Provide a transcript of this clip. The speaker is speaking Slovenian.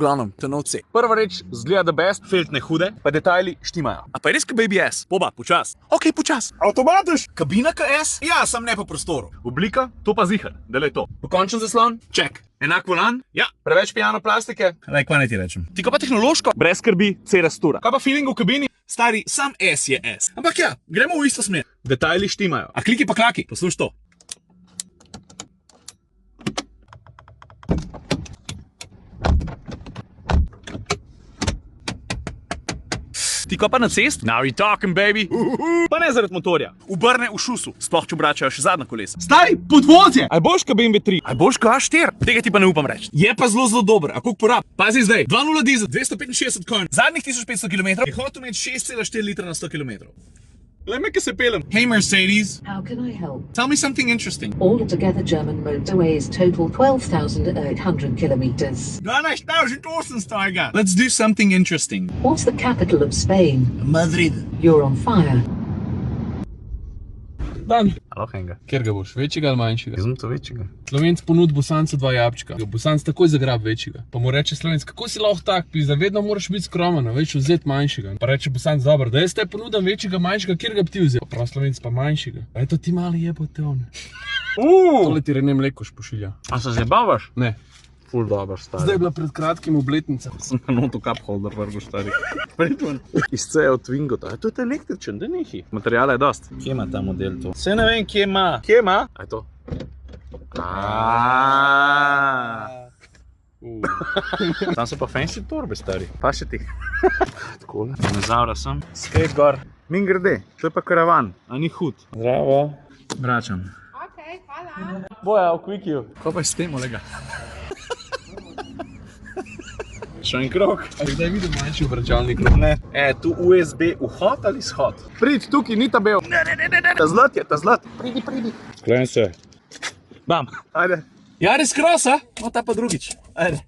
glavnem, te novci. Prva reč, zgleda the best, feltne hude, pa detajli štimajo. A pa je res ka BBS? Poba, počas. Ok, počas. Avtomatiš! Kabina KS? Ja, sam ne po prostoru. Oblika, to pa zihar, delaj to. Pokončen zaslon? Ček. Enak volan? Ja. Preveč pijano plastike? Lej, kva ne ti rečem. Ti ko pa tehnološko? Brez skrbi, C-rastura. Kaj pa feeling v kabini? Stari, sam S je S. Ampak ja, gremo v isto smer. Detajli štimajo. A kliki pa klaki, posluš to. Ti ko pa na cest? Now you talking, baby. Pa ne zaradi motorja. Ubrne v šusu, sploh če obračajo še zadnja kolesa. Stari, podvozje! Aj boš ka BMW 3? Aj boš ka A4? Tega ti pa ne upam reči. Je pa zelo dober, a koliko porab? Pazi zdaj, 2.0 dizel, 265 konj, zadnjih 1500 km, je hotel imeti 6,4 litra na 100 km. Lej me, ki se pelem. Hey Mercedes, How can I help? tell me something interesting. Altogether German motorways total 12,800 kilometers. 12,800. Let's do something interesting. What's the capital of Spain? Madrid. You're on fire. Dan, Alo, Henga. kjer ga boš, večjega ali manjšega? Jaz sem to večjega. Slovenc ponudi Bosancu 2 jabčka. Bosanc takoj zagrab večjega. Pa mu reče Slovenc, kako si lahko tak, pizda, vedno moraš biti skromen, veš, vzeti manjšega. Pa reče Bosanc, dobro, da jaz te ponudam večjega, manjšega, kjer ga bi ti vzel? Prav Slovenc pa manjšega. Eto ti mali jebote one. Tole ti Rene Mlekoš pošilja. A se zabavaš? Ne. Ful dober, stari. Zdaj je bila pred kratkim obletnica. Sem na noto cup holder vrgu, stari. Pridvan. Iz C od Twingota. A to je električen, da nehi. Materijala je dost. Kje ima ta model to? Se ne vem, kje ima. Kje ima? A je to? Tam so pa fancy torbe, stari. Pa še ti. Takole. Dinozavra sem. Skate gor. Min grede. To je pa karavan. A ni hud. Zdravo. Vračam. Okay, hvala. Boja, v Quickju. Ko pa je s tem, olega? Še en krok. A zdaj vidim manjši obračalnik krok? Ne. Tu USB vhod ali shod? Prid, tukaj, ni ta bel. Ne. Ta zlat je, ta zlat. Pridi. Sklen se. Bam. Ajde. Ja, res krosa? No, ta pa drugič. Ajde.